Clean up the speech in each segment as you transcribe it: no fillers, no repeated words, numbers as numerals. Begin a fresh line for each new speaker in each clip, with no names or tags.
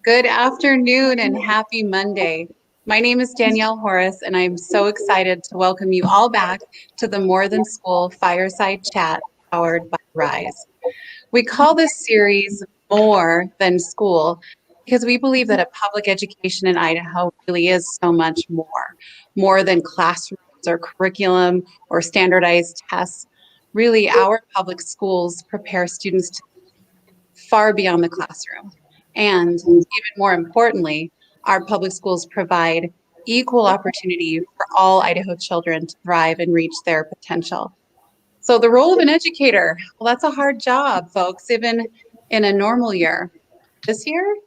Good afternoon and happy Monday. My name is Danielle Horace, and I'm so excited to welcome you all back to the More Than School Fireside Chat powered by Rise. We call this series More Than School because we believe that a public education in Idaho really is so much more than classrooms or curriculum or standardized tests. Really, our public schools prepare students to far beyond the classroom. And even more importantly, our public schools provide equal opportunity for all Idaho children to thrive and reach their potential. So, the role of an educator, well, that's a hard job, folks, even in a normal year. This year,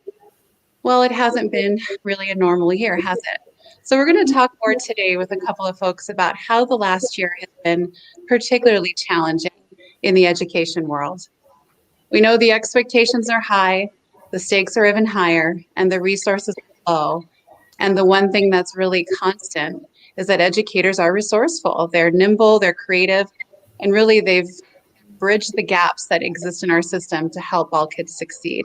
well, it hasn't been really a normal year, has it? So, we're going to talk more today with a couple of folks about how the last year has been particularly challenging in the education world. We know the expectations are high, the stakes are even higher, and the resources are low. And the one thing that's really constant is that educators are resourceful, they're nimble, they're creative, and really they've bridged the gaps that exist in our system to help all kids succeed.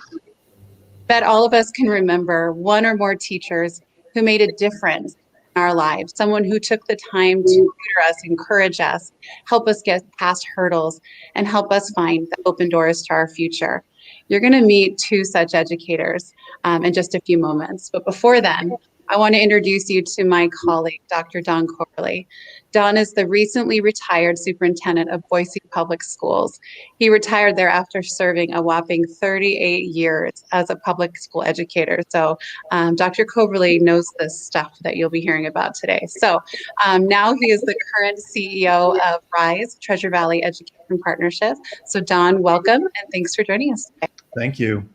Bet all of us can remember one or more teachers who made a difference in our lives, someone who took the time to tutor us, encourage us, help us get past hurdles, and help us find the open doors to our future. You're going to meet two such educators in just a few moments. But before then, I want to introduce you to my colleague, Dr. Don Corley. Don is the recently retired superintendent of Boise Public Schools. He retired there after serving a whopping 38 years as a public school educator. So Dr. Coverley knows this stuff that you'll be hearing about today. So now he is the current CEO of RISE, Treasure Valley Education Partnership. So Don, welcome, and thanks for joining us today.
Thank you.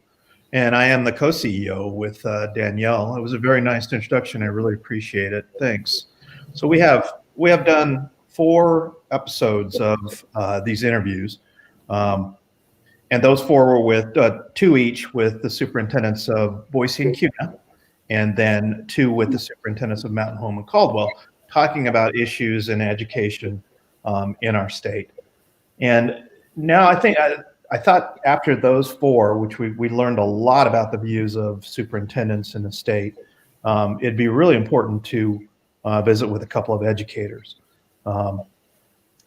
And I am the co-CEO with Danielle. It was a very nice introduction. I really appreciate it. Thanks. So we have done 4 episodes of these interviews, and those 4 were with 2 each with the superintendents of Boise and Kuna, and then 2 with the superintendents of Mountain Home and Caldwell, talking about issues in education in our state. And now I thought after those 4, which we learned a lot about the views of superintendents in the state, it'd be really important to visit with a couple of educators.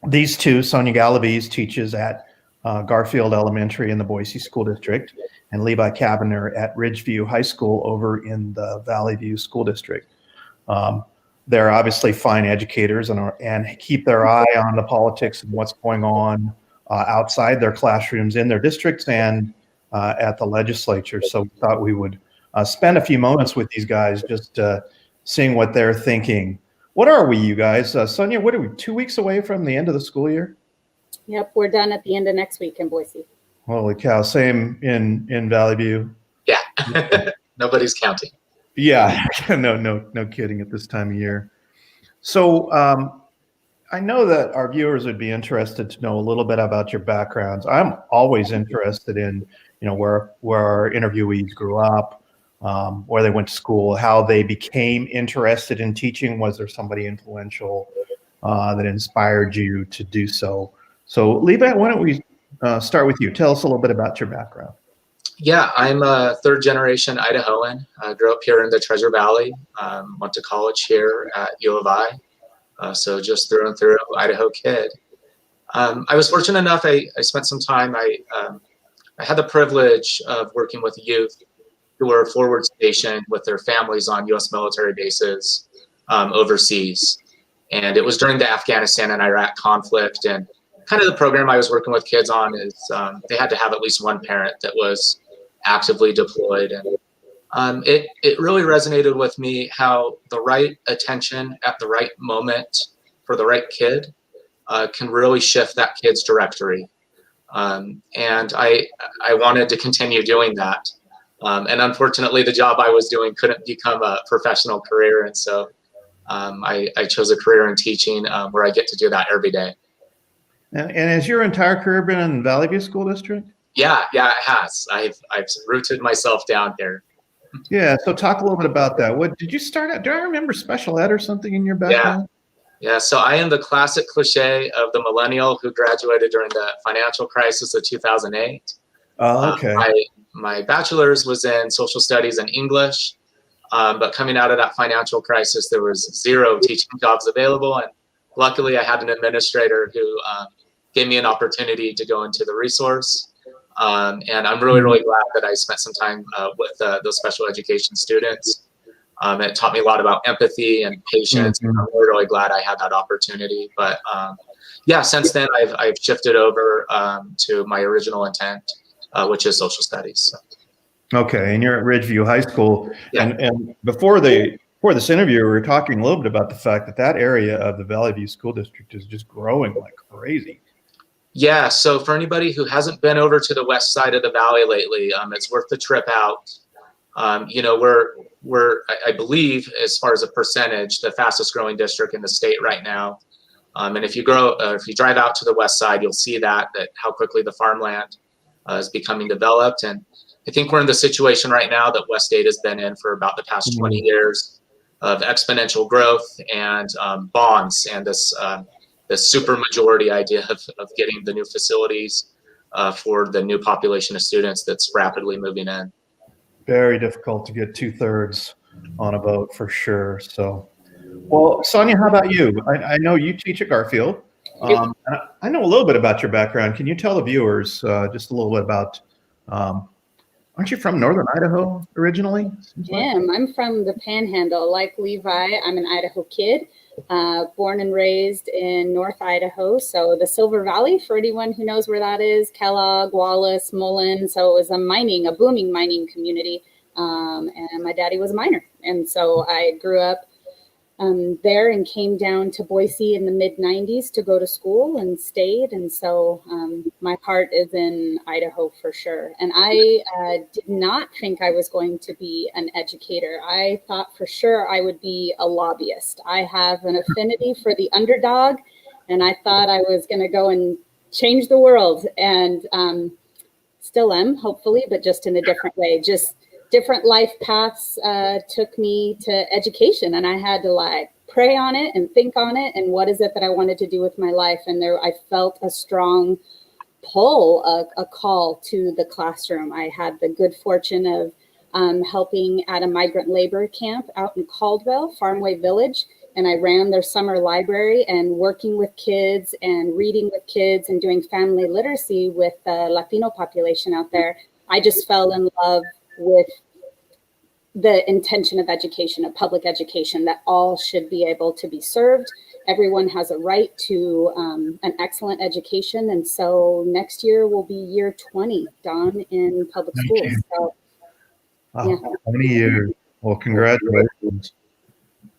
These 2, Sonia Galaviz teaches at Garfield Elementary in the Boise School District, and Levi Cavener at Ridgeview High School over in the Vallivue School District. They're obviously fine educators and keep their eye on the politics and what's going on outside their classrooms in their districts and at the legislature. So we thought we would spend a few moments with these guys just seeing what they're thinking. What are we, you guys? Sonia, what are we, 2 weeks away from the end of the school year?
Yep, we're done at the end of next week in Boise.
Holy cow, same in Vallivue?
Yeah, nobody's counting.
Yeah, no kidding at this time of year. So I know that our viewers would be interested to know a little bit about your backgrounds. I'm always interested in, where our interviewees grew up, where they went to school, how they became interested in teaching. Was there somebody influential that inspired you to do so? So Levi, why don't we start with you? Tell us a little bit about your background.
Yeah, I'm a 3rd-generation Idahoan. I grew up here in the Treasure Valley, went to college here at Levi. So just through and through Idaho kid. I was fortunate enough, I spent some time, I had the privilege of working with youth who were forward stationed with their families on U.S. military bases overseas. And it was during the Afghanistan and Iraq conflict. And kind of the program I was working with kids on is they had to have at least one parent that was actively deployed. And it really resonated with me how the right attention at the right moment for the right kid can really shift that kid's trajectory. And I wanted to continue doing that. And unfortunately, the job I was doing couldn't become a professional career. And so I chose a career in teaching where I get to do that every day.
And has your entire career been in Vallivue School District? Yeah,
it has. I've rooted myself down here.
Yeah, so talk a little bit about that. What did you start out? Do I remember special ed or something in your background?
Yeah. So I am the classic cliche of the millennial who graduated during the financial crisis of 2008.
Oh, okay.
my bachelor's was in social studies and English. But coming out of that financial crisis, there was 0 teaching jobs available. And luckily I had an administrator who gave me an opportunity to go into the resource. And I'm really, really glad that I spent some time with those special education students. It taught me a lot about empathy and patience.
Mm-hmm.
I'm really, really glad I had that opportunity. But yeah, since then I've shifted over to my original intent, which is social studies. So.
Okay, and you're at Ridgeview High School.
Yeah.
And before this interview, we were talking a little bit about the fact that that area of the Vallivue School District is just growing like crazy.
Yeah, so for anybody who hasn't been over to the west side of the valley lately, it's worth the trip out. You know, we're I believe, as far as a percentage, the fastest growing district in the state right now. And if you drive out to the west side, you'll see that how quickly the farmland is becoming developed. And I think we're in the situation right now that West State has been in for about the past 20 years of exponential growth and bonds and this super majority idea of getting the new facilities for the new population of students that's rapidly moving in.
Very difficult to get 2/3 on a vote for sure. So, well, Sonia, how about you? I know you teach at Garfield. And I know a little bit about your background. Can you tell the viewers just a little bit about, aren't you from Northern Idaho originally?
I'm from the Panhandle. Like Levi, I'm an Idaho kid, born and raised in North Idaho. So the Silver Valley, for anyone who knows where that is, Kellogg, Wallace, Mullen. So it was a booming mining community. And my daddy was a miner. And so I grew up there and came down to Boise in the mid-90s to go to school and stayed. And so my heart is in Idaho for sure. And I did not think I was going to be an educator. I thought for sure I would be a lobbyist. I have an affinity for the underdog, and I thought I was going to go and change the world. And still am, hopefully, but just in a different way. Just different life paths took me to education, and I had to like pray on it and think on it and what is it that I wanted to do with my life. And there I felt a strong pull, a call to the classroom. I had the good fortune of helping at a migrant labor camp out in Caldwell, Farmway Village, and I ran their summer library and working with kids and reading with kids and doing family literacy with the Latino population out there. I just fell in love with the intention of education, of public education, that all should be able to be served. Everyone has a right to an excellent education. And so next year will be year 20, Don, in public schools. So,
yeah. How many years? Well, congratulations.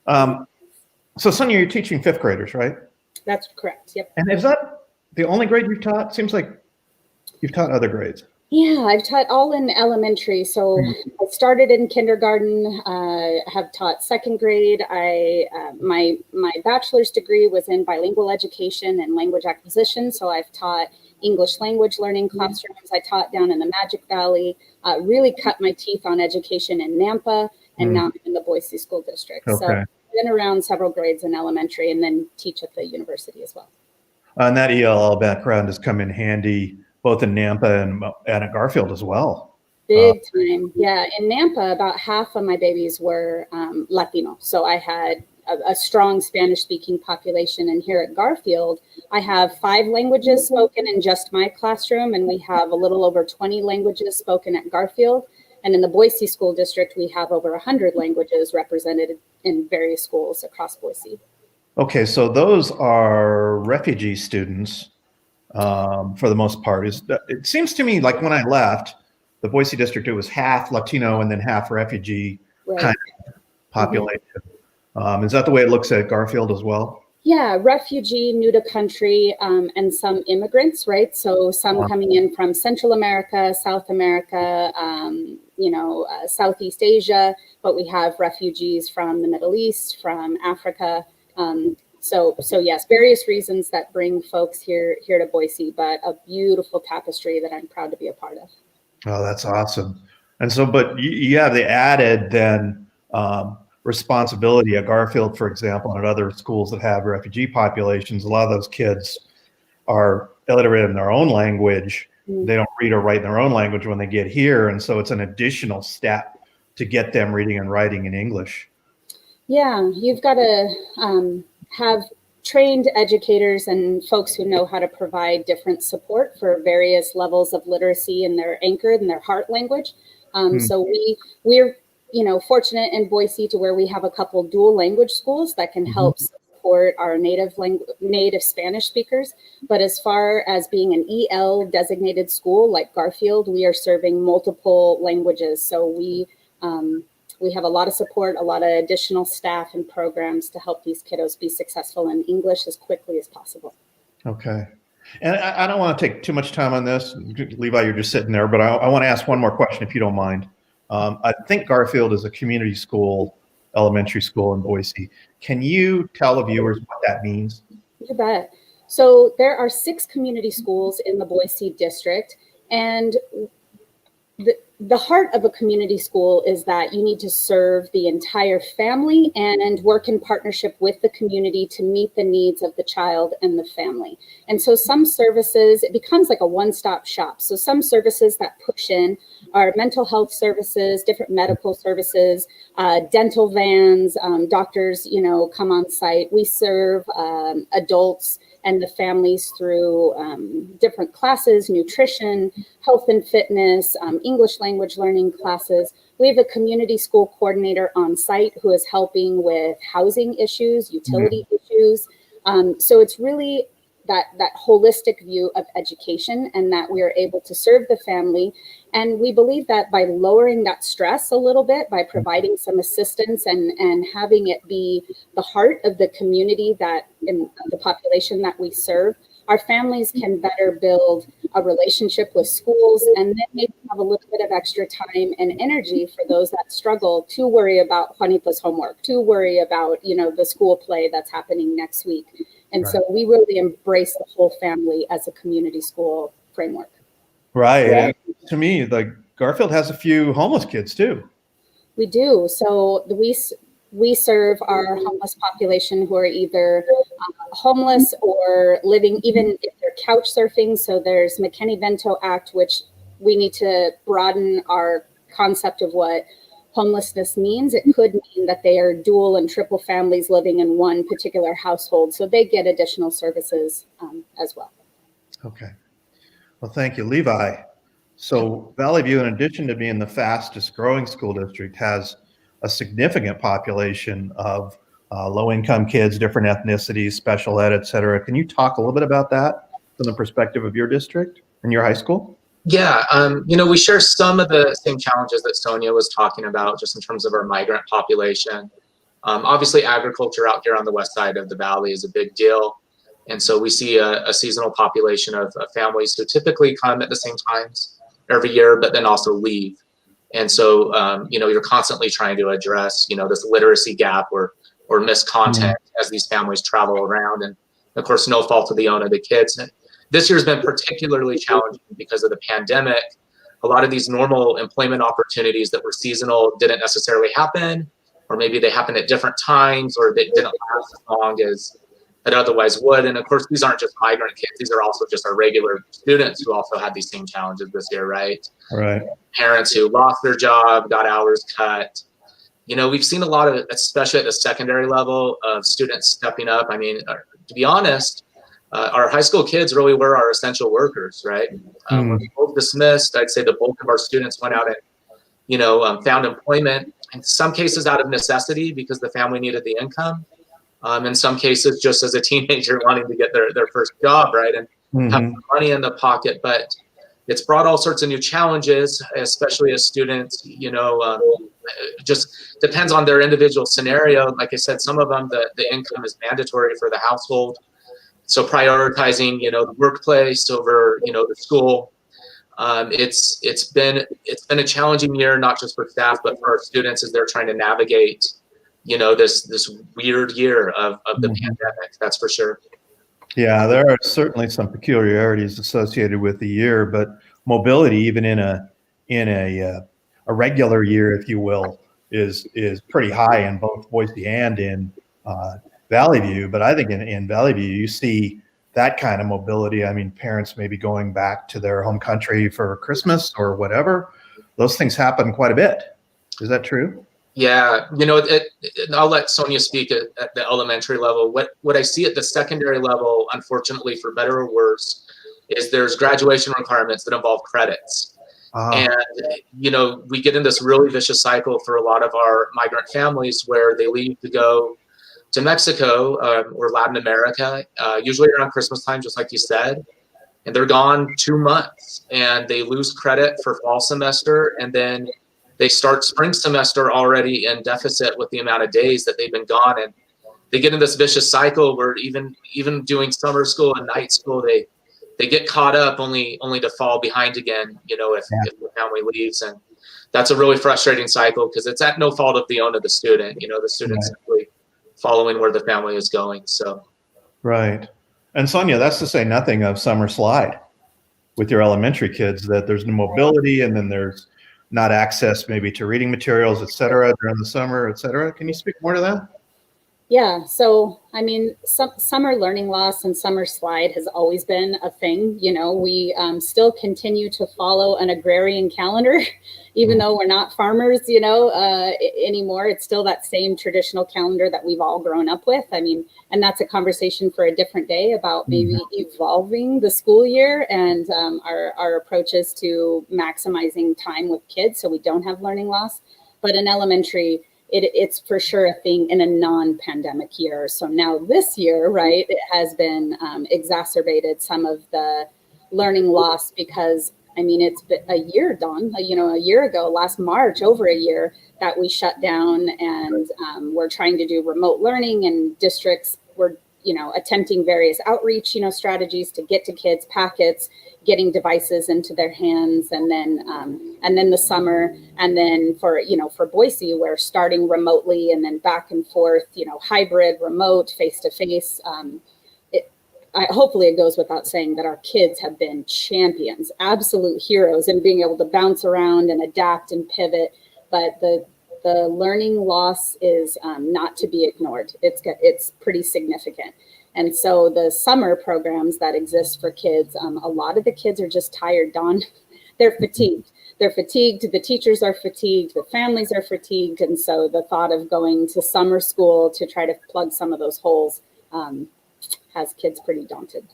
So Sonia, you're teaching 5th graders, right?
That's correct, yep.
And is that the only grade you've taught? Seems like you've taught other grades.
Yeah, I've taught all in elementary. So I started in kindergarten, have taught 2nd grade. My bachelor's degree was in bilingual education and language acquisition. So I've taught English language learning classrooms. I taught down in the Magic Valley, really cut my teeth on education in Nampa, and now I'm in the Boise School District.
Okay.
So I've been around several grades in elementary and then teach at the university as well.
And that ELL background has come in handy both in Nampa and at Garfield as well.
Big time. Yeah. In Nampa, about half of my babies were Latino. So I had a strong Spanish-speaking population. And here at Garfield, I have 5 languages spoken in just my classroom, and we have a little over 20 languages spoken at Garfield. And in the Boise School District, we have over 100 languages represented in various schools across Boise.
Okay, so those are refugee students. For the most part. It seems to me like when I left the Boise district, it was half Latino and then half refugee kind of population. Is that the way it looks at Garfield as well?
Yeah, refugee, new to country, and some immigrants, right? So some coming in from Central America, South America, Southeast Asia, but we have refugees from the Middle East, from Africa. So yes, various reasons that bring folks here to Boise, but a beautiful tapestry that I'm proud to be a part of.
Oh, that's awesome. And so, but you have the added then responsibility at Garfield, for example, and at other schools that have refugee populations. A lot of those kids are illiterate in their own language, they don't read or write in their own language when they get here. And so it's an additional step to get them reading and writing in English.
Yeah, you've got to have trained educators and folks who know how to provide different support for various levels of literacy in their anchored in their heart language. So we're fortunate in Boise to where we have a couple dual language schools that can help support our native Spanish speakers. But as far as being an EL designated school like Garfield, we are serving multiple languages. So we have a lot of support, a lot of additional staff and programs to help these kiddos be successful in English as quickly as possible.
Okay. And I don't want to take too much time on this. Levi, you're just sitting there, but I want to ask one more question, if you don't mind. I think Garfield is a community school, elementary school in Boise. Can you tell the viewers what that means?
You bet. So there are 6 community schools in the Boise district, and the heart of a community school is that you need to serve the entire family and work in partnership with the community to meet the needs of the child and the family. And so some services, it becomes like a one-stop shop. So some services that push in are mental health services, different medical services, dental vans, doctors, come on site. We serve adults and the families through different classes, nutrition, health and fitness, English language learning classes. We have a community school coordinator on site who is helping with housing issues, utility issues. So it's really that holistic view of education, and that we are able to serve the family. And we believe that by lowering that stress a little bit, by providing some assistance and having it be the heart of the community that in the population that we serve, our families can better build a relationship with schools, and then maybe have a little bit of extra time and energy for those that struggle to worry about Juanito's homework, to worry about, the school play that's happening next week. And so we really embrace the whole family as a community school framework.
Right. And to me, like Garfield has a few homeless kids too.
We do. So we serve our homeless population who are either homeless or living, even if they're couch surfing. So there's McKinney-Vento Act, which we need to broaden our concept of what homelessness means. It could mean that they are dual and triple families living in one particular household. So they get additional services as well.
Okay. Well, thank you, Levi. So Vallivue, in addition to being the fastest growing school district, has a significant population of low-income kids, different ethnicities, special ed, et cetera. Can you talk a little bit about that from the perspective of your district and your high school?
Yeah, we share some of the same challenges that Sonia was talking about, just in terms of our migrant population. Obviously, agriculture out here on the west side of the valley is a big deal. And so we see a seasonal population of families who typically come at the same times every year, but then also leave. And so, you're constantly trying to address, this literacy gap or missed content as these families travel around. And of course, no fault of the own of the kids. This year's been particularly challenging because of the pandemic. A lot of these normal employment opportunities that were seasonal didn't necessarily happen, or maybe they happened at different times, or they didn't last as long as it otherwise would. And of course, these aren't just migrant kids. These are also just our regular students who also had these same challenges this year, right?
Right.
Parents who lost their job, got hours cut. We've seen a lot of, especially at the secondary level, of students stepping up. I mean, to be honest, our high school kids really were our essential workers, right? When we both dismissed, I'd say the bulk of our students went out and, found employment, in some cases out of necessity because the family needed the income. In some cases, just as a teenager wanting to get their first job, right? And have money in the pocket. But it's brought all sorts of new challenges, especially as students, just depends on their individual scenario. Like I said, some of them, the income is mandatory for the household. So prioritizing, the workplace over, the school. It's been a challenging year, not just for staff, but for our students as they're trying to navigate, this weird year of the pandemic. That's for sure.
Yeah, there are certainly some peculiarities associated with the year, but mobility, even in a regular year, if you will, is pretty high in both Boise and in Vallivue. But I think in Vallivue, you see that kind of mobility. I mean, parents maybe going back to their home country for Christmas or whatever. Those things happen quite a bit. Is that true?
Yeah, I'll let Sonia speak at the elementary level. What I see at the secondary level, unfortunately, for better or worse, is there's graduation requirements that involve credits. And, we get in this really vicious cycle for a lot of our migrant families where they leave to go to Mexico or Latin America, usually around Christmas time, just like you said. And they're gone 2 months and they lose credit for fall semester. And then they start spring semester already in deficit with the amount of days that they've been gone. And they get in this vicious cycle where even doing summer school and night school, they get caught up only to fall behind again, if the family leaves. And that's a really frustrating cycle because it's at no fault of the own of the student. The student's simply following where the family is going. So.
Right. And Sonia, that's to say nothing of summer slide with your elementary kids, that there's no mobility and then there's not access maybe to reading materials, et cetera, during the summer, et cetera. Can you speak more to that?
Yeah, so I mean, summer learning loss and summer slide has always been a thing. We still continue to follow an agrarian calendar, even though we're not farmers, anymore. It's still that same traditional calendar that we've all grown up with. I mean, and that's a conversation for a different day about maybe evolving the school year and our approaches to maximizing time with kids so we don't have learning loss. But in elementary, it's for sure a thing in a non-pandemic year. So now this year, right, it has been exacerbated some of the learning loss because, I mean, it's been a year, Dawn, a year ago, last March, over a year that we shut down and we're trying to do remote learning and districts were, attempting various outreach, strategies to get to kids packets, getting devices into their hands, and then the summer, and then for Boise, we're starting remotely and then back and forth, hybrid, remote, face to face. Hopefully it goes without saying that our kids have been champions, absolute heroes in being able to bounce around and adapt and pivot. But the learning loss is not to be ignored. It's pretty significant. And so the summer programs that exist for kids, a lot of the kids are just tired, Dawn. They're fatigued. They're fatigued. The teachers are fatigued. The families are fatigued. And so the thought of going to summer school to try to plug some of those holes has kids pretty daunted.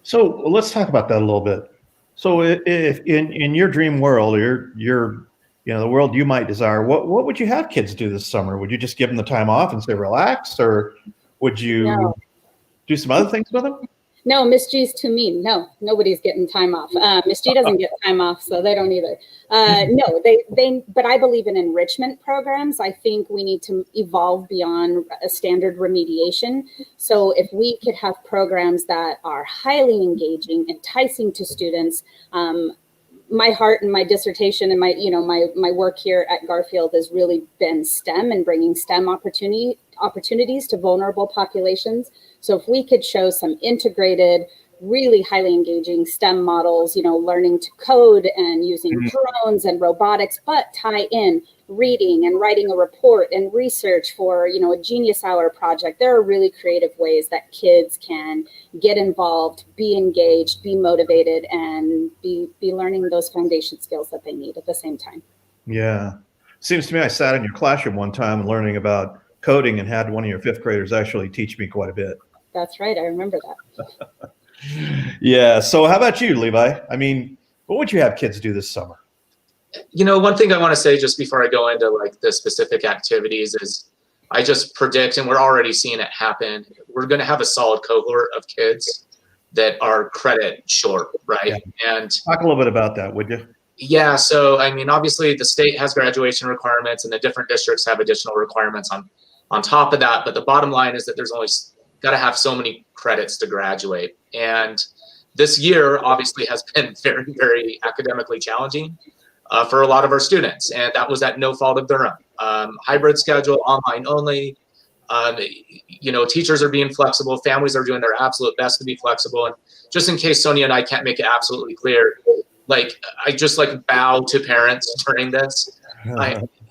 So let's talk about that a little bit. So if in your dream world, or your the world you might desire, what would you have kids do this summer? Would you just give them the time off and say relax, or would you do some other things with them?
No, Miss G's too mean. No, nobody's getting time off. Miss G doesn't get time off, so they don't either. No, but I believe in enrichment programs. I think we need to evolve beyond a standard remediation. So if we could have programs that are highly engaging, enticing to students, my heart and my dissertation and my work here at Garfield has really been STEM and bringing STEM opportunities to vulnerable populations. So if we could show some integrated, really highly engaging STEM models, learning to code and using drones and robotics, but tie in reading and writing a report and research for, a Genius Hour project. There are really creative ways that kids can get involved, be engaged, be motivated, and be learning those foundation skills that they need at the same time.
Yeah. Seems to me I sat in your classroom one time learning about coding and had one of your fifth graders actually teach me quite a bit.
That's right. I remember that.
Yeah. So how about you, Levi? I mean, what would you have kids do this summer?
One thing I want to say just before I go into like the specific activities is I just predict, and we're already seeing it happen, we're going to have a solid cohort of kids that are credit short, right?
Yeah.
And
talk a little bit about that, would you?
Yeah. So, I mean, obviously the state has graduation requirements and the different districts have additional requirements on top of that. But the bottom line is that there's only got to have so many credits to graduate. And this year obviously has been very, very academically challenging for a lot of our students. And that was at no fault of their own. Hybrid schedule, online only. Teachers are being flexible. Families are doing their absolute best to be flexible. And just in case Sonia and I can't make it absolutely clear, I just bow to parents during this.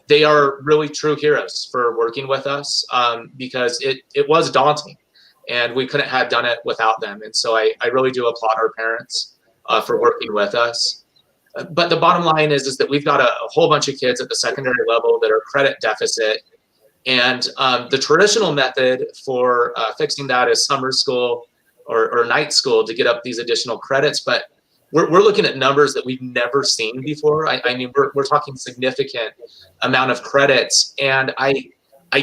They are really true heroes for working with us because it was daunting. and we couldn't have done it without them. And so I really do applaud our parents for working with us. But the bottom line is that we've got a whole bunch of kids at the secondary level that are credit deficit. And the traditional method for fixing that is summer school or night school to get up these additional credits. But we're looking at numbers that we've never seen before. I mean, we're talking significant amount of credits. And I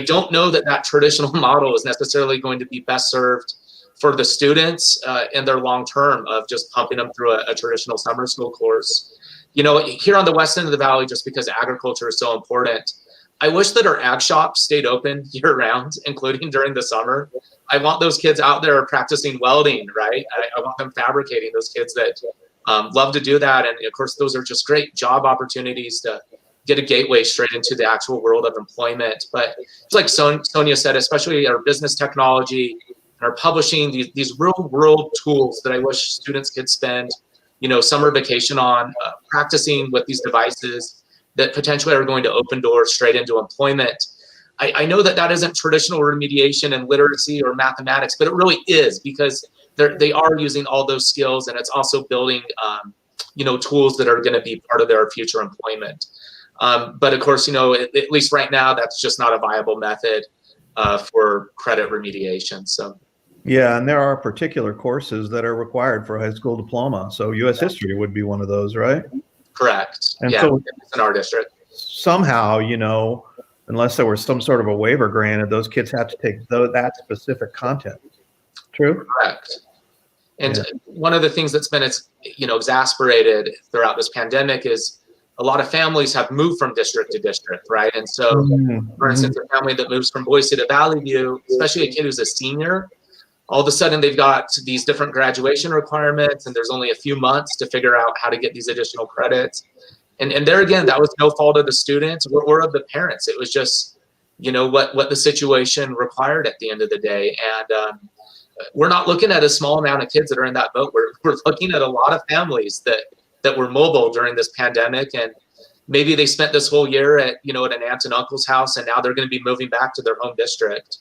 don't know that traditional model is necessarily going to be best served for the students in their long term of just pumping them through a traditional summer school course. You know, here on the west end of the valley, just because agriculture is so important, I wish that our ag shops stayed open year round, including during the summer. I want those kids out there practicing welding, right? I want them fabricating, those kids that love to do that. And of course, those are just great job opportunities to get a gateway straight into the actual world of employment. But it's like Sonia said, especially our business technology, our publishing, these real world tools that I wish students could spend, you know, summer vacation on, practicing with these devices that potentially are going to open doors straight into employment. I know that isn't traditional remediation and literacy or mathematics, but it really is, because they are using all those skills, and it's also building, you know, tools that are going to be part of their future employment. But of course, you know, at least right now, that's just not a viable method for credit remediation. So. Yeah,
and there are particular courses that are required for a high school diploma. So U.S. history would be one of those, right?
Correct.
And
yeah,
so
it's in our district.
Somehow, you know, unless there was some sort of a waiver granted, those kids have to take that specific content. True?
Correct. And one of the things that's been, you know, exasperated throughout this pandemic is a lot of families have moved from district to district, right? And so, for instance, a family that moves from Boise to Vallivue, especially a kid who's a senior, all of a sudden they've got these different graduation requirements, and there's only a few months to figure out how to get these additional credits. And there again, that was no fault of the students or of the parents. It was just, you know, what the situation required at the end of the day. And we're not looking at a small amount of kids that are in that boat. We're looking at a lot of families that were mobile during this pandemic, and maybe they spent this whole year at an aunt and uncle's house, and now they're going to be moving back to their home district.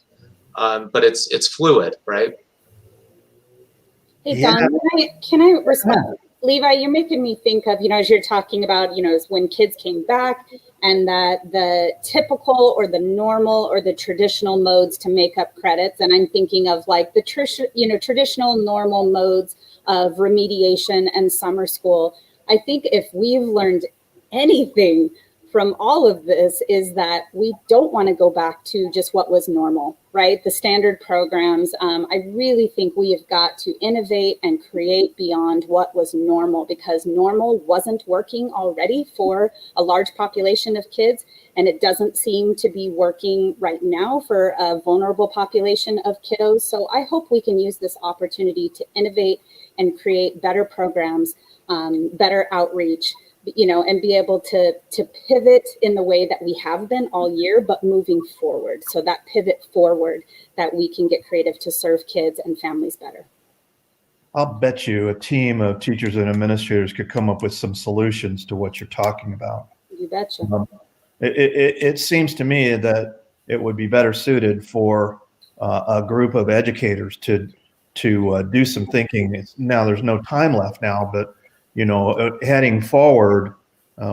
But it's fluid, right?
Hey, Don, can I respond? Levi, you're making me think of, as you're talking about, when kids came back, and that the typical or the normal or the traditional modes to make up credits. And I'm thinking of like the traditional normal modes of remediation and summer school. I think if we've learned anything from all of this is that we don't want to go back to just what was normal, right? The standard programs. I really think we have got to innovate and create beyond what was normal, because normal wasn't working already for a large population of kids. And it doesn't seem to be working right now for a vulnerable population of kiddos. So I hope we can use this opportunity to innovate and create better programs, better outreach, and be able to pivot in the way that we have been all year, but moving forward. So that pivot forward, that we can get creative to serve kids and families better.
I'll bet you a team of teachers and administrators could come up with some solutions to what you're talking about.
You betcha.
It seems to me that it would be better suited for a group of educators to do some thinking. Now there's no time left now, but heading forward,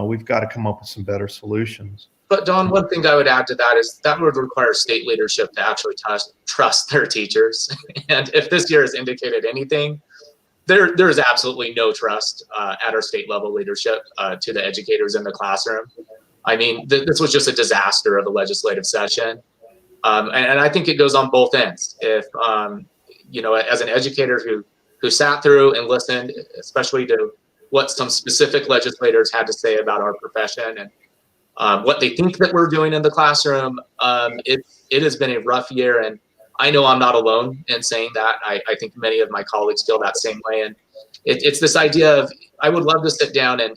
we've got to come up with some better solutions.
But Don, one thing I would add to that is that would require state leadership to actually trust their teachers. And if this year has indicated anything, there is absolutely no trust at our state level leadership to the educators in the classroom. I mean, this was just a disaster of a legislative session. And I think it goes on both ends. If, as an educator who sat through and listened, especially to what some specific legislators had to say about our profession and what they think that we're doing in the classroom. It has been a rough year, and I know I'm not alone in saying that. I think many of my colleagues feel that same way. And it's this idea of, I would love to sit down and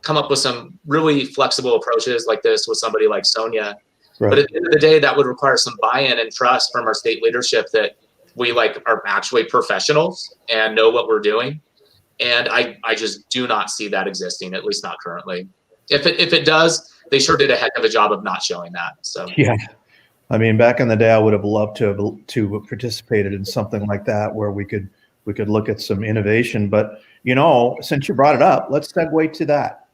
come up with some really flexible approaches like this with somebody like Sonia. Right. But at the end of the day, that would require some buy-in and trust from our state leadership that we are actually professionals and know what we're doing. And I just do not see that existing, at least not currently. If it does, they sure did a heck of a job of not showing that. So
I mean, back in the day, I would have loved to have participated in something like that where we could look at some innovation. But since you brought it up, let's segue to that.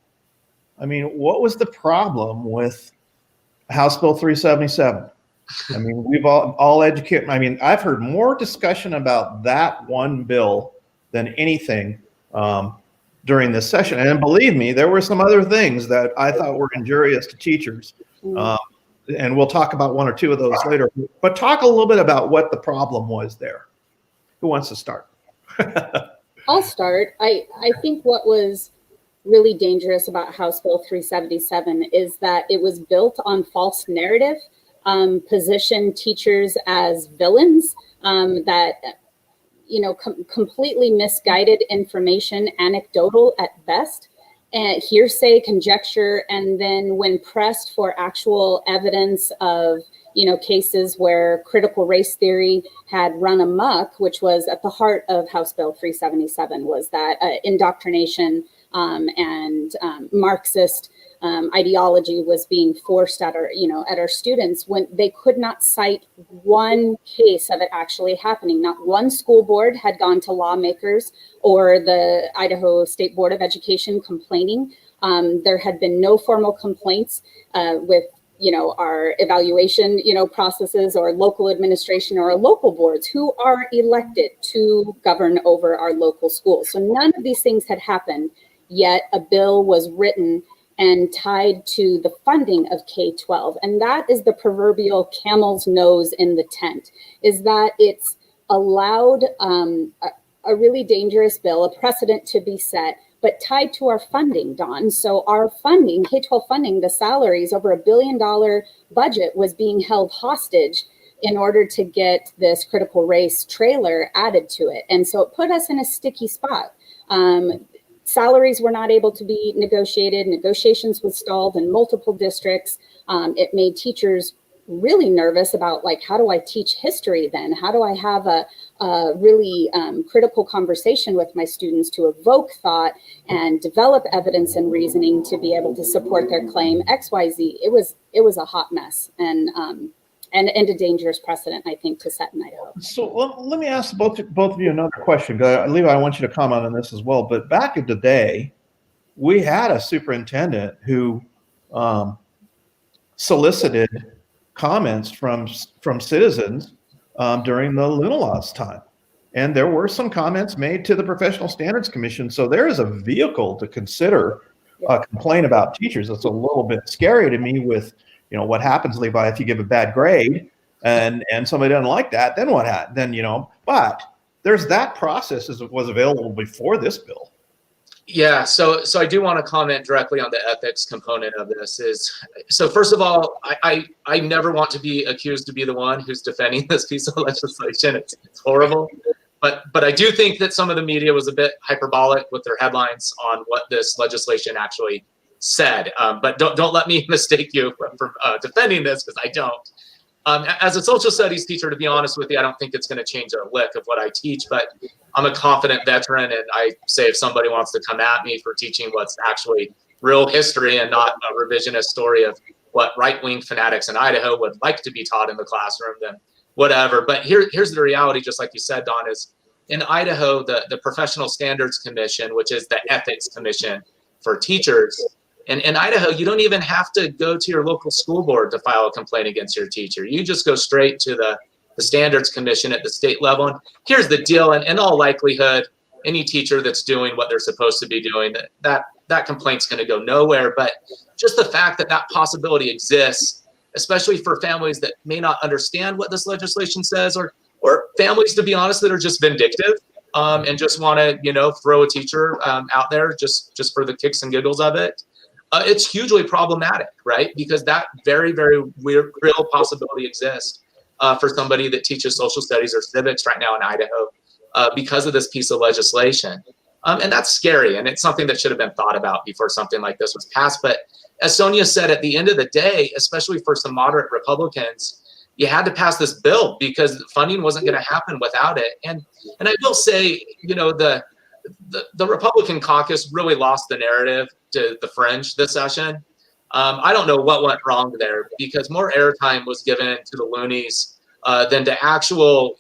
I mean, what was the problem with House Bill 377? I mean, we've all educated. I mean, I've heard more discussion about that one bill than anything during this session. And believe me, there were some other things that I thought were injurious to teachers. And we'll talk about one or two of those later. But talk a little bit about what the problem was there. Who wants to start?
I'll start. I think what was really dangerous about House Bill 377 is that it was built on false narrative, positioned teachers as villains, completely misguided information, anecdotal at best, and hearsay, conjecture, and then when pressed for actual evidence of cases where critical race theory had run amok, which was at the heart of House Bill 377, was that indoctrination and Marxist ideology was being forced at our students when they could not cite one case of it actually happening. Not one school board had gone to lawmakers or the Idaho State Board of Education complaining. There had been no formal complaints with our evaluation, processes or local administration or our local boards who are elected to govern over our local schools. So none of these things had happened, yet a bill was written and tied to the funding of K-12. And that is the proverbial camel's nose in the tent, is that it's allowed a really dangerous bill, a precedent to be set, but tied to our funding, Dawn. So our funding, K-12 funding, the salaries, over $1 billion budget was being held hostage in order to get this critical race trailer added to it. And so it put us in a sticky spot. Salaries were not able to be negotiated. Negotiations were stalled in multiple districts. It made teachers really nervous about, like, how do I teach history then? How do I have a really critical conversation with my students to evoke thought and develop evidence and reasoning to be able to support their claim XYZ? It was a hot mess and a dangerous precedent, I think, to set in Idaho.
So let me ask both of you another question. Levi, I want you to comment on this as well. But back in the day, we had a superintendent who solicited comments from citizens during the Luna Laws time. And there were some comments made to the Professional Standards Commission. So there is a vehicle to consider a complaint about teachers. It's a little bit scary to me with, what happens, Levi, if you give a bad grade and somebody doesn't like that, then what happens? Then, but there's that process as it was available before this bill.
Yeah, so I do want to comment directly on the ethics component of this. So first of all, I never want to be accused to be the one who's defending this piece of legislation. It's horrible. But I do think that some of the media was a bit hyperbolic with their headlines on what this legislation actually said. But don't let me mistake you for defending this, because I don't. As a social studies teacher, to be honest with you, I don't think it's going to change a lick of what I teach, but I'm a confident veteran, and I say if somebody wants to come at me for teaching what's actually real history and not a revisionist story of what right-wing fanatics in Idaho would like to be taught in the classroom, then whatever. But here's the reality, just like you said, Don, is in Idaho, the Professional Standards Commission, which is the ethics commission for teachers, and in Idaho, you don't even have to go to your local school board to file a complaint against your teacher. You just go straight to the Standards Commission at the state level. And here's the deal, and in all likelihood, any teacher that's doing what they're supposed to be doing, that complaint's going to go nowhere. But just the fact that that exists, especially for families that may not understand what this legislation says, or families, to be honest, that are just vindictive and just want to, throw a teacher out there just for the kicks and giggles of it. It's hugely problematic, right? Because that very, very real possibility exists for somebody that teaches social studies or civics right now in Idaho because of this piece of legislation. And that's scary. And it's something that should have been thought about before something like this was passed. But as Sonia said, at the end of the day, especially for some moderate Republicans, you had to pass this bill because funding wasn't going to happen without it. And I will say, the Republican caucus really lost the narrative to the fringe this session. I don't know what went wrong there, because more airtime was given to the loonies than to actual,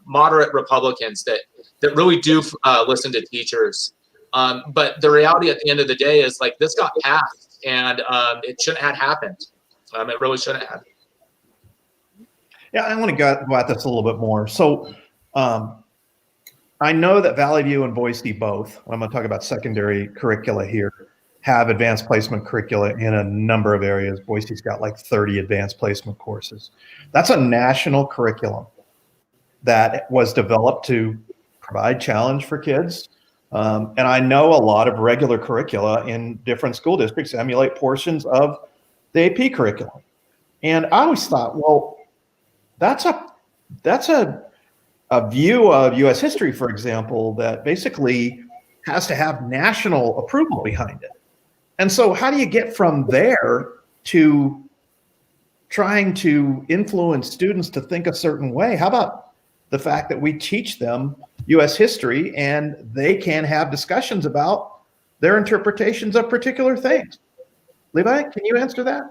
moderate Republicans that really do listen to teachers. But the reality at the end of the day is, like, this got passed, and it shouldn't have happened. It really shouldn't have.
Yeah, I want to go at this a little bit more. So I know that Vallivue and Boise both, I'm going to talk about secondary curricula here, have advanced placement curricula in a number of areas. Boise's got like 30 advanced placement courses. That's a national curriculum that was developed to provide challenge for kids. And I know a lot of regular curricula in different school districts emulate portions of the AP curriculum. And I always thought, well, that's a view of U.S. history, for example, that basically has to have national approval behind it. And so how do you get from there to trying to influence students to think a certain way? How about the fact that we teach them U.S. history and they can have discussions about their interpretations of particular things? Levi, can you answer that?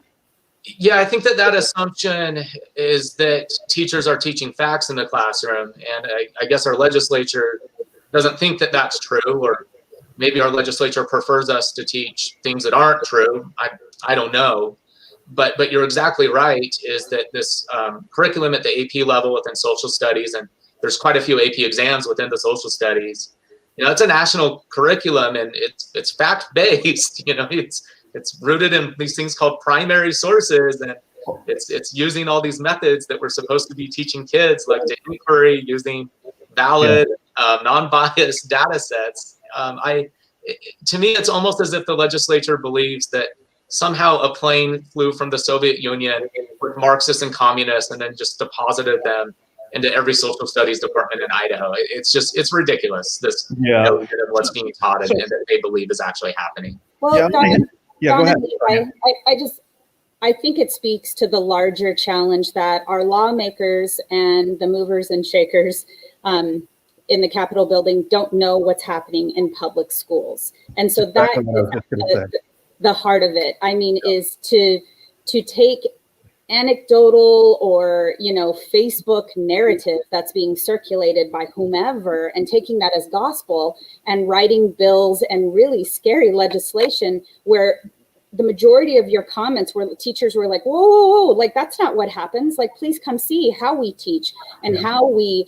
Yeah, I think that assumption is that teachers are teaching facts in the classroom. And I guess our legislature doesn't think that that's true, or maybe our legislature prefers us to teach things that aren't true. I don't know. But you're exactly right, is that this curriculum at the AP level within social studies, and there's quite a few AP exams within the social studies, it's a national curriculum, and it's fact-based. It's rooted in these things called primary sources, and it's using all these methods that we're supposed to be teaching kids, like the inquiry, using valid, non-biased data sets. To me, it's almost as if the legislature believes that somehow a plane flew from the Soviet Union with Marxists and communists and then just deposited them into every social studies department in Idaho. It's ridiculous, this notion of what's being taught and that they believe is actually happening.
Well,
go ahead.
I think it speaks to the larger challenge that our lawmakers and the movers and shakers in the Capitol building don't know what's happening in public schools. And so that is the heart of it. I mean, is to take anecdotal or, Facebook narrative that's being circulated by whomever and taking that as gospel and writing bills and really scary legislation where the majority of your comments were teachers were like, whoa, like, that's not what happens. Like, please come see how we teach and how we,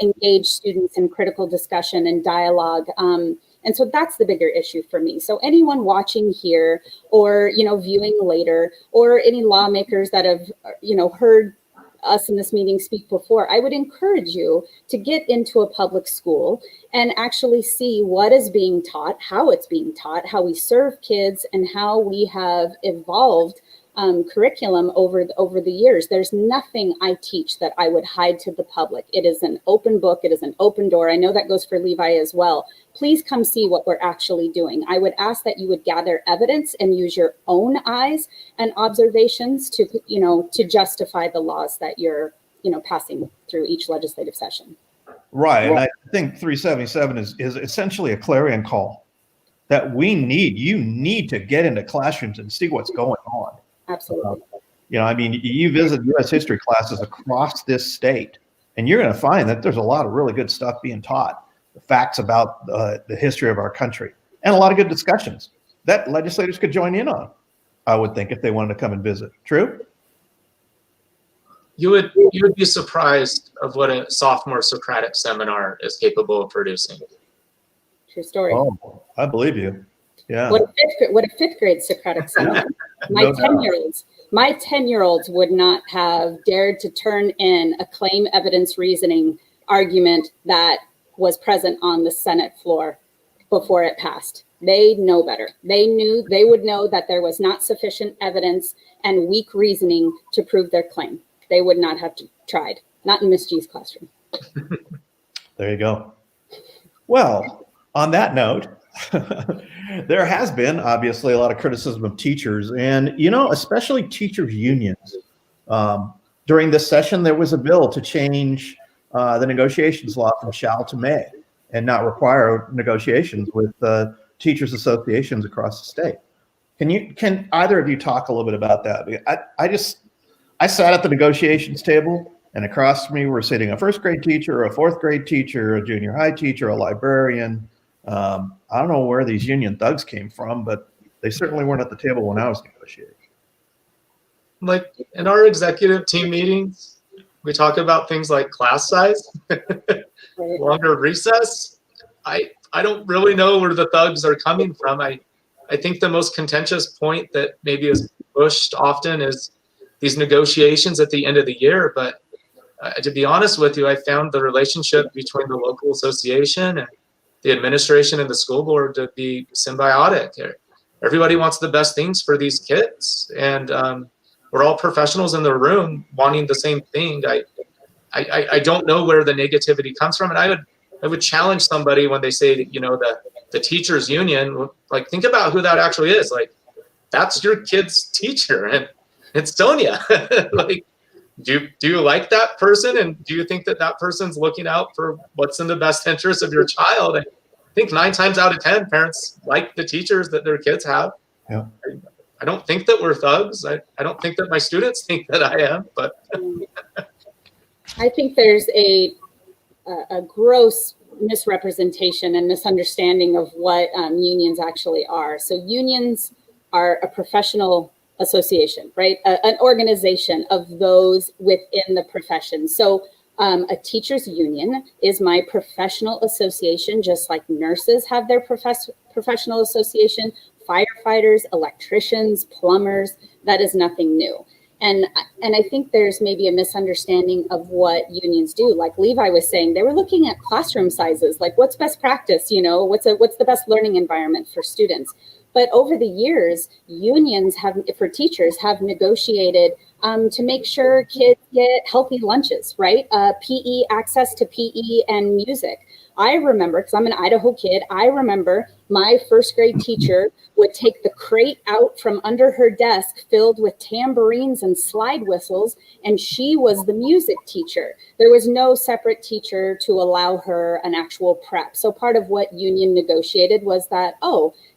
engage students in critical discussion and dialogue. And so that's the bigger issue for me. So anyone watching here or, viewing later, or any lawmakers that have, heard us in this meeting speak before, I would encourage you to get into a public school and actually see what is being taught, how it's being taught, how we serve kids, and how we have evolved curriculum over the years. There's nothing I teach that I would hide to the public. It is an open book. It is an open door. I know that goes for Levi as well. Please come see what we're actually doing. I would ask that you would gather evidence and use your own eyes and observations to justify the laws that you're, passing through each legislative session.
Right. And I think 377 is essentially a clarion call that you need to get into classrooms and see what's going on.
Absolutely.
You visit U.S. history classes across this state, and you're going to find that there's a lot of really good stuff being taught, the facts about the history of our country, and a lot of good discussions that legislators could join in on, I would think, if they wanted to come and visit. True?
You would be surprised of what a sophomore Socratic seminar is capable of producing.
True story.
Oh, I believe you. Yeah.
What a fifth grade Socratic seminar. My 10-year-olds would not have dared to turn in a claim evidence reasoning argument that was present on the Senate floor before it passed. They know better. They would know that there was not sufficient evidence and weak reasoning to prove their claim. They would not have tried. Not in Miss G's classroom.
There you go. Well, on that note, there has been obviously a lot of criticism of teachers, and especially teachers unions. During this session, there was a bill to change the negotiations law from shall to may, and not require negotiations with teachers associations across the state. Can either of you talk a little bit about that? I sat at the negotiations table, and across from me were sitting a first grade teacher, a fourth grade teacher, a junior high teacher, a librarian. I don't know where these union thugs came from, but they certainly weren't at the table when I was negotiating.
Like in our executive team meetings, we talk about things like class size, longer recess. I don't really know where the thugs are coming from. I think the most contentious point that maybe is pushed often is these negotiations at the end of the year. But to be honest with you, I found the relationship between the local association and the administration and the school board to be symbiotic. Everybody wants the best things for these kids, and we're all professionals in the room wanting the same thing. I don't know where the negativity comes from, and I would challenge somebody when they say that, you know, the teachers union, like, think about who that actually is. Like, that's your kid's teacher, and it's Sonia. Like, do you like that person, and do you think that that person's looking out for what's in the best interest of your child? And I think 9 times out of 10 parents like the teachers that their kids have.
Yeah.
I don't think that we're thugs. I don't think that my students think that I am, but
I think there's a gross misrepresentation and misunderstanding of what unions actually are. So unions are a professional association, right? An organization of those within the profession. So a teachers union is my professional association, just like nurses have their professional association, firefighters, electricians, plumbers. That is nothing new. And I think there's maybe a misunderstanding of what unions do. Like Levi was saying, they were looking at classroom sizes, like what's best practice, you know, what's the best learning environment for students. But over the years, unions for teachers have negotiated to make sure kids get healthy lunches, right? PE, access to PE and music. I remember, because I'm an Idaho kid, I remember my first grade teacher would take the crate out from under her desk filled with tambourines and slide whistles, and she was the music teacher. There was no separate teacher to allow her an actual prep. So part of what union negotiated was that,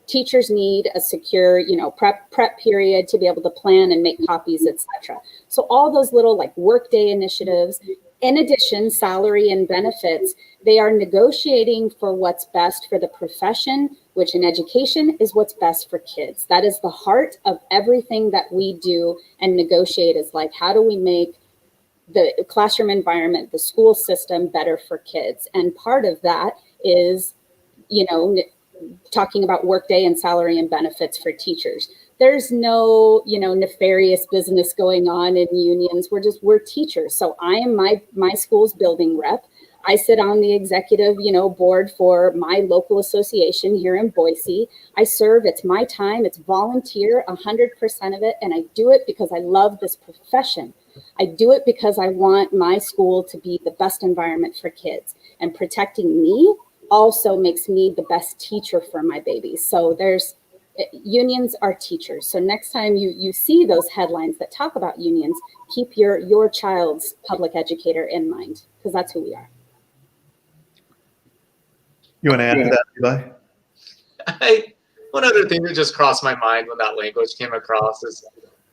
teachers need a secure, prep period to be able to plan and make copies, etc. So all those little like workday initiatives, in addition, salary and benefits, they are negotiating for what's best for the profession, which in education is what's best for kids. That is the heart of everything that we do and negotiate, is like, how do we make the classroom environment, the school system better for kids? And part of that is, talking about workday and salary and benefits for teachers. There's no, nefarious business going on in unions. We're teachers. So I am my school's building rep. I sit on the executive, board for my local association here in Boise. I serve, it's my time, it's volunteer, 100% of it. And I do it because I love this profession. I do it because I want my school to be the best environment for kids, and protecting me also makes me the best teacher for my babies. So unions are teachers. So next time you see those headlines that talk about unions, keep your child's public educator in mind, because that's who we are.
You want to add to that, Levi?
One other thing that just crossed my mind when that language came across is,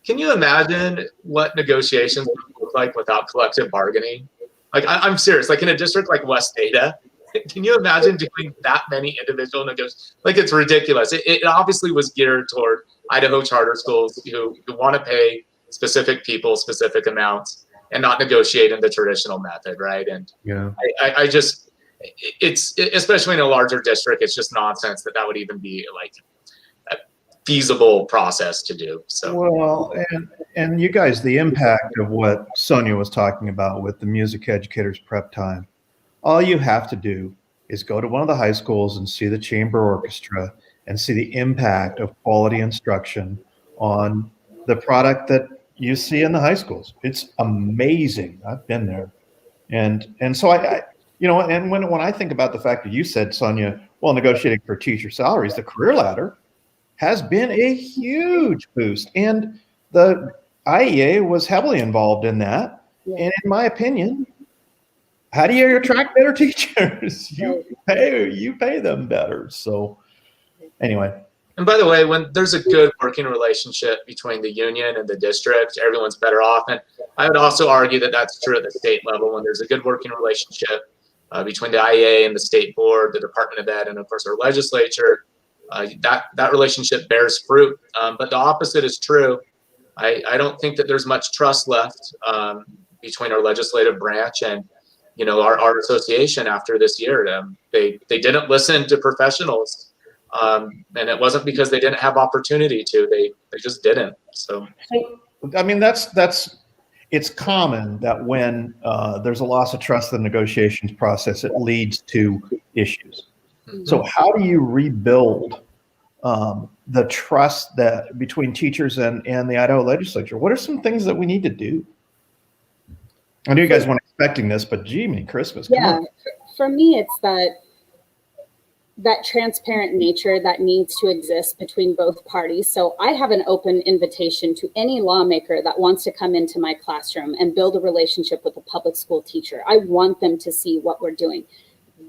can you imagine what negotiations would look like without collective bargaining? Like, I'm serious, like in a district like West Ada, can you imagine doing that many individual negotiations? Like, it's ridiculous. It obviously was geared toward Idaho charter schools who want to pay specific people specific amounts and not negotiate in the traditional method, right? And
yeah,
I just, it's, especially in a larger district, it's just nonsense that would even be like a feasible process to do. So
well, and you guys, the impact of what Sonia was talking about with the music educators prep time. All you have to do is go to one of the high schools and see the chamber orchestra and see the impact of quality instruction on the product that you see in the high schools. It's amazing. I've been there. And so I and when I think about the fact that you said, Sonia, well, negotiating for teacher salaries, the career ladder has been a huge boost. And the IEA was heavily involved in that. Yeah. And in my opinion, how do you attract better teachers? You pay them better. So anyway,
And by the way, when there's a good working relationship between the union and the district, everyone's better off. And I would also argue that that's true at the state level. When there's a good working relationship between the IEA and the state board, the Department of Ed, and of course our legislature, that relationship bears fruit. But the opposite is true. I don't think that there's much trust left between our legislative branch and our association after this year. They didn't listen to professionals, and it wasn't because they didn't have opportunity to. They just didn't. So
I mean, it's common that when there's a loss of trust in the negotiations process, it leads to issues. Mm-hmm. So how do you rebuild the trust that between teachers and the Idaho legislature? What are some things that we need to do? I know you guys weren't expecting this, but gee, me Christmas.
Yeah, for me, it's that transparent nature that needs to exist between both parties. So I have an open invitation to any lawmaker that wants to come into my classroom and build a relationship with a public school teacher. I want them to see what we're doing.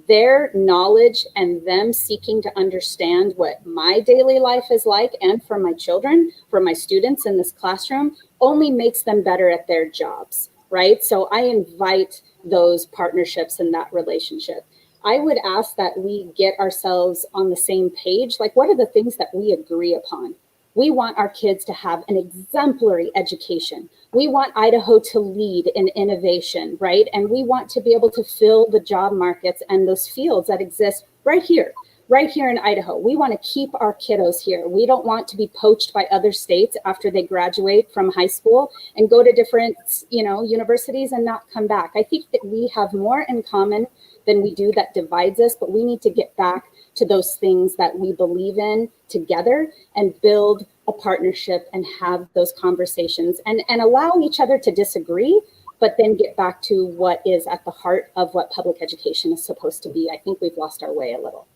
Their knowledge and them seeking to understand what my daily life is like, and for my children, for my students in this classroom, only makes them better at their jobs, right? So I invite those partnerships and that relationship. I would ask that we get ourselves on the same page. Like, what are the things that we agree upon? We want our kids to have an exemplary education. We want Idaho to lead in innovation, right? And we want to be able to fill the job markets and those fields that exist right here in Idaho. We want to keep our kiddos here. We don't want to be poached by other states after they graduate from high school and go to different, universities and not come back. I think that we have more in common than we do that divides us, but we need to get back to those things that we believe in together and build a partnership and have those conversations and allow each other to disagree, but then get back to what is at the heart of what public education is supposed to be. I think we've lost our way a little.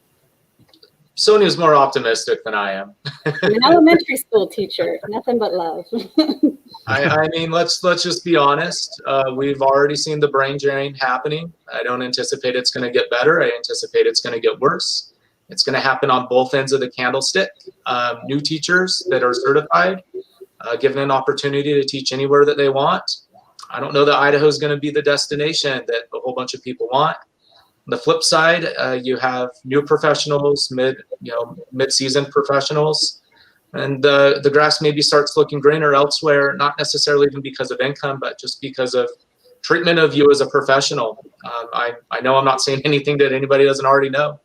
Sonia's more optimistic than I am.
I'm an elementary school teacher, nothing but love.
I mean, let's just be honest. We've already seen the brain drain happening. I don't anticipate it's going to get better. I anticipate it's going to get worse. It's going to happen on both ends of the candlestick. New teachers that are certified, given an opportunity to teach anywhere that they want. I don't know that Idaho is going to be the destination that a whole bunch of people want. On the flip side, you have new professionals, mid-season professionals, and the grass maybe starts looking greener elsewhere, not necessarily even because of income, but just because of treatment of you as a professional. I know I'm not saying anything that anybody doesn't already know.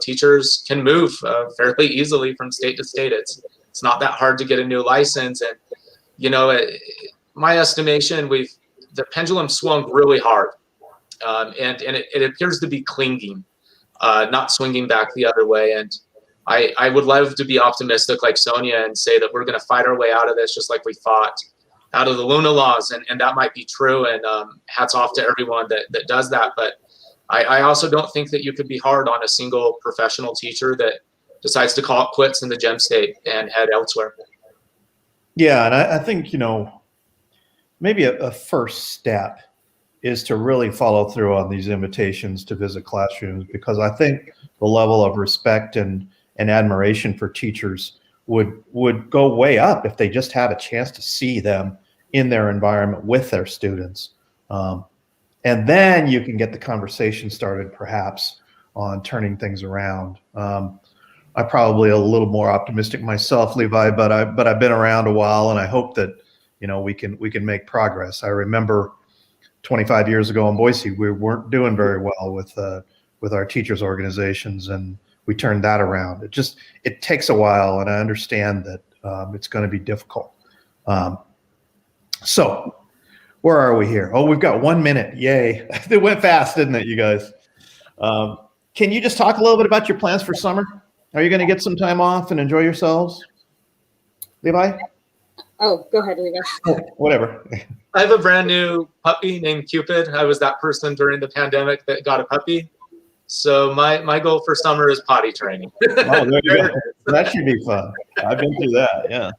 Teachers can move fairly easily from state to state. It's not that hard to get a new license. And, my estimation, the pendulum swung really hard. And it appears to be clinging, not swinging back the other way. And I would love to be optimistic like Sonia and say that we're going to fight our way out of this just like we fought out of the Luna laws. And that might be true. And hats off to everyone that does that. But I also don't think that you could be hard on a single professional teacher that decides to call it quits in the gem state and head elsewhere.
Yeah, and I think, maybe a first step is to really follow through on these invitations to visit classrooms, because I think the level of respect and admiration for teachers would go way up if they just had a chance to see them in their environment with their students. And then you can get the conversation started perhaps on turning things around. I'm probably a little more optimistic myself, Levi, but I've been around a while, and I hope that we can make progress. I remember 25 years ago in Boise, we weren't doing very well with our teachers' organizations, and we turned that around. It takes a while, and I understand that it's going to be difficult. So where are we here? Oh, we've got 1 minute. Yay. It went fast, didn't it, you guys? Can you just talk a little bit about your plans for summer? Are you going to get some time off and enjoy yourselves? Levi?
Oh, go ahead, Levi.
Oh, whatever.
I have a brand new puppy named Cupid. I was that person during the pandemic that got a puppy. So my goal for summer is potty training.
Oh, there you go. That should be fun. I've been through that, yeah.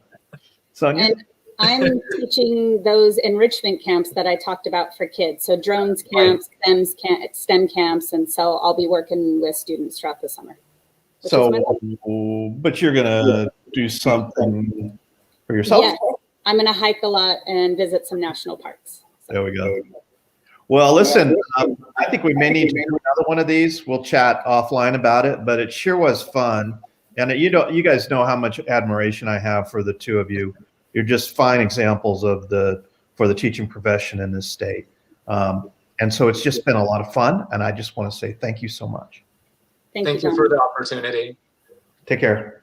Sonia?
And I'm teaching those enrichment camps that I talked about for kids. So drones camps, STEM camps, and so I'll be working with students throughout the summer.
So, but you're gonna do something for yourself?
Yes, I'm going to hike a lot and visit some national parks.
There we go. Well, listen, I think we may need to do another one of these. We'll chat offline about it, but it sure was fun. And you guys know how much admiration I have for the two of you. You're just fine examples for the teaching profession in this state. And so it's just been a lot of fun. And I just want to say thank you so much.
Thank you for the opportunity.
Take care.